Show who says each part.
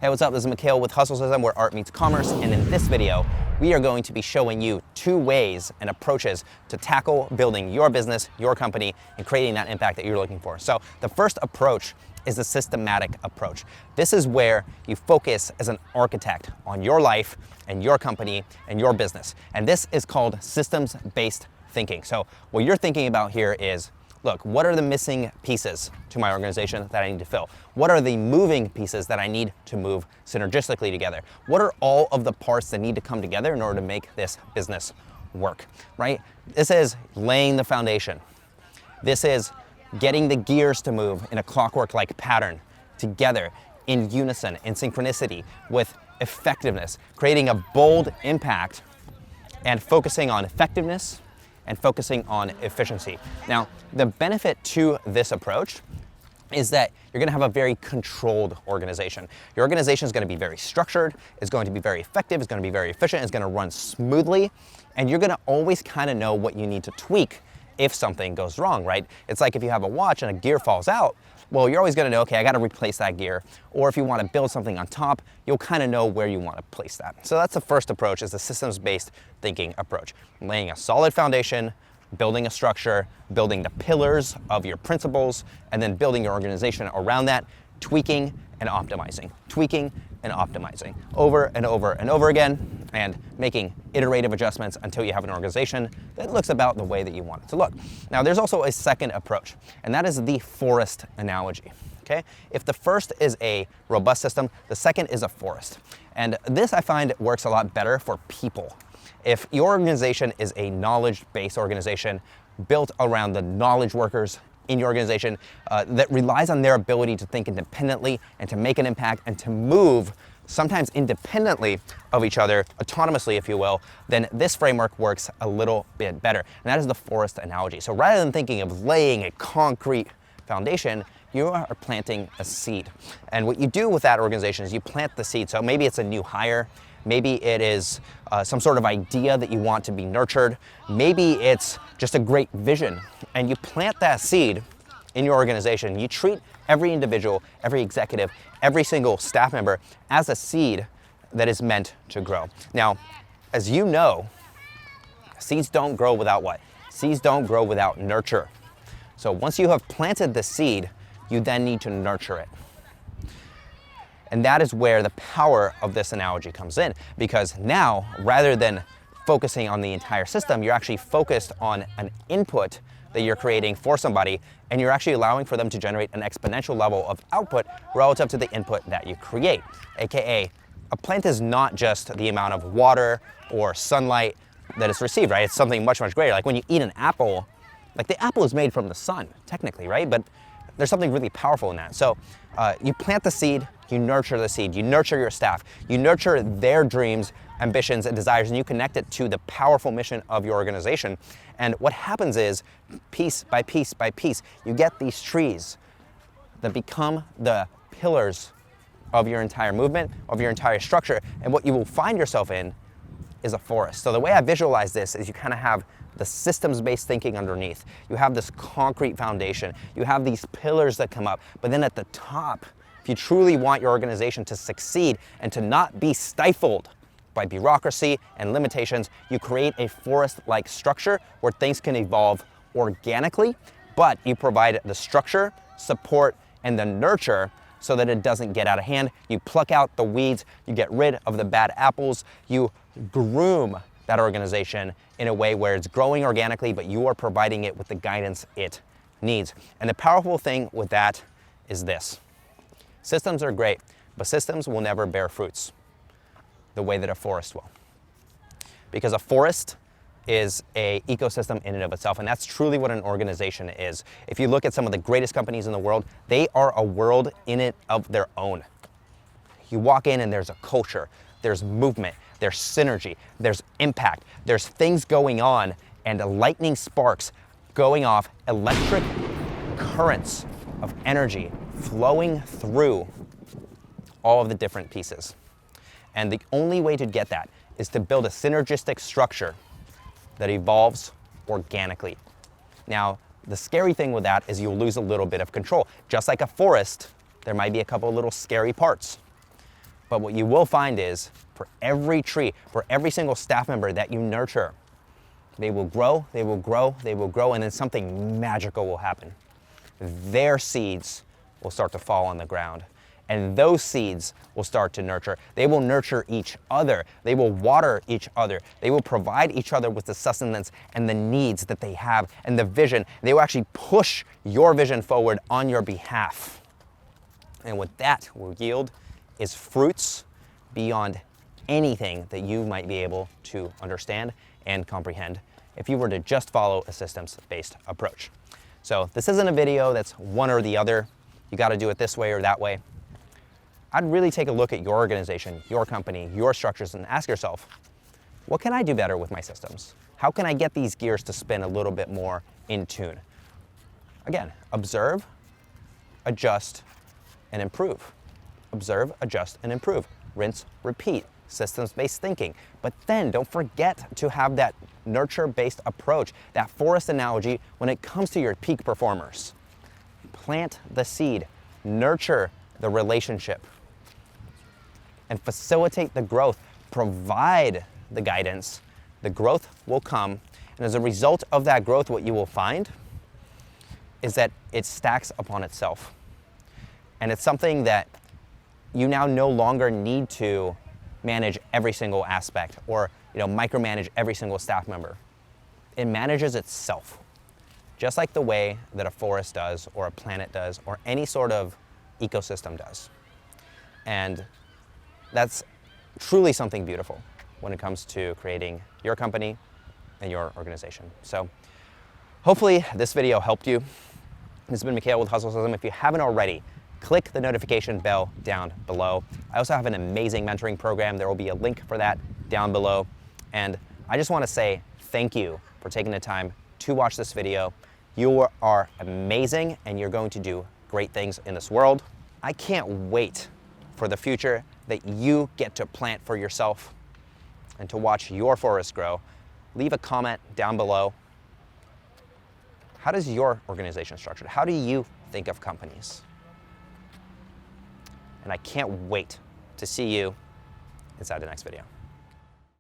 Speaker 1: Hey, what's up? This is Mikhail with Hustle System, where art meets commerce. And in this video, we are going to be showing you 2 ways and approaches to tackle building your business, your company, and creating that impact that you're looking for. So the first approach is a systematic approach. This is where you focus as an architect on your life and your company and your business. And this is called systems-based thinking. So what you're thinking about here is, look, what are the missing pieces to my organization that I need to fill? What are the moving pieces that I need to move synergistically together? What are all of the parts that need to come together in order to make this business work, right? This is laying the foundation. This is getting the gears to move in a clockwork-like pattern together in unison, in synchronicity, with effectiveness, creating a bold impact and focusing on effectiveness and focusing on efficiency. Now, the benefit to this approach is that you're gonna have a very controlled organization. Your organization is gonna be very structured, it's going to be very effective, it's gonna be very efficient, it's gonna run smoothly, and you're gonna always kind of know what you need to tweak if something goes wrong, right? It's like if you have a watch and a gear falls out, well, you're always gonna know, okay, I gotta replace that gear. Or if you wanna build something on top, you'll kind of know where you wanna place that. So that's the first approach, is the systems-based thinking approach. Laying a solid foundation, building a structure, building the pillars of your principles, and then building your organization around that, tweaking and optimizing, over and over and over again, and making iterative adjustments until you have an organization that looks about the way that you want it to look. Now, there's also a second approach, and that is the forest analogy. Okay? If the first is a robust system, the second is a forest. And this, I find, works a lot better for people. If your organization is a knowledge-based organization built around the knowledge workers in your organization that relies on their ability to think independently and to make an impact and to move sometimes independently of each other, autonomously, if you will, then this framework works a little bit better. And that is the forest analogy. So rather than thinking of laying a concrete foundation, you are planting a seed. And what you do with that organization is you plant the seed. So maybe it's a new hire, maybe it is some sort of idea that you want to be nurtured, maybe it's just a great vision, and you plant that seed in your organization. You treat every individual, every executive, every single staff member as a seed that is meant to grow. Now, as you know, seeds don't grow without what? Seeds don't grow without nurture. So once you have planted the seed, you then need to nurture it. And that is where the power of this analogy comes in, because now, rather than focusing on the entire system, you're actually focused on an input that you're creating for somebody, and you're actually allowing for them to generate an exponential level of output relative to the input that you create. AKA, a plant is not just the amount of water or sunlight that is received, right? It's something much, much greater. Like when you eat an apple, like the apple is made from the sun, technically, right? But there's something really powerful in that. So you plant the seed, you nurture the seed, you nurture your staff, you nurture their dreams, ambitions, and desires, and you connect it to the powerful mission of your organization. And what happens is, piece by piece by piece, you get these trees that become the pillars of your entire movement, of your entire structure. And what you will find yourself in is a forest. So the way I visualize this is you kind of have the systems-based thinking underneath. You have this concrete foundation. You have these pillars that come up. But then at the top, if you truly want your organization to succeed and to not be stifled by bureaucracy and limitations, you create a forest-like structure where things can evolve organically, but you provide the structure, support, and the nurture so that it doesn't get out of hand. You pluck out the weeds, you get rid of the bad apples, you groom that organization in a way where it's growing organically, but you are providing it with the guidance it needs. And the powerful thing with that is this. Systems are great, but systems will never bear fruits the way that a forest will. Because a forest is an ecosystem in and of itself, and that's truly what an organization is. If you look at some of the greatest companies in the world, they are a world in and of their own. You walk in and there's a culture, there's movement, there's synergy, there's impact, there's things going on, and lightning sparks going off, electric currents of energy flowing through all of the different pieces. And the only way to get that is to build a synergistic structure that evolves organically. Now, the scary thing with that is you'll lose a little bit of control. Just like a forest, there might be a couple of little scary parts. But what you will find is for every tree, for every single staff member that you nurture, they will grow, they will grow, they will grow, and then something magical will happen. Their seeds will start to fall on the ground, and those seeds will start to nurture. They will nurture each other. They will water each other. They will provide each other with the sustenance and the needs that they have and the vision. They will actually push your vision forward on your behalf. And what that will yield is fruits beyond anything that you might be able to understand and comprehend if you were to just follow a systems-based approach. So this isn't a video that's one or the other. You got to do it this way or that way. I'd really take a look at your organization, your company, your structures, and ask yourself, what can I do better with my systems? How can I get these gears to spin a little bit more in tune? Again, observe, adjust, and improve. Observe, adjust, and improve. Rinse, repeat. Systems-based thinking. But then don't forget to have that nurture-based approach, that forest analogy when it comes to your peak performers. Plant the seed, nurture the relationship, and facilitate the growth. Provide the guidance. The growth will come, and as a result of that growth, what you will find is that it stacks upon itself. And it's something that you now no longer need to manage every single aspect or micromanage every single staff member. It manages itself, just like the way that a forest does or a planet does or any sort of ecosystem does. And that's truly something beautiful when it comes to creating your company and your organization. So hopefully this video helped you. This has been Mikhail with Hustle System. If you haven't already, click the notification bell down below. I also have an amazing mentoring program. There will be a link for that down below. And I just want to say thank you for taking the time to watch this video. You are amazing, and you're going to do great things in this world. I can't wait for the future that you get to plant for yourself and to watch your forest grow. Leave a comment down below. How does your organization structured? How do you think of companies? And I can't wait to see you inside the next video.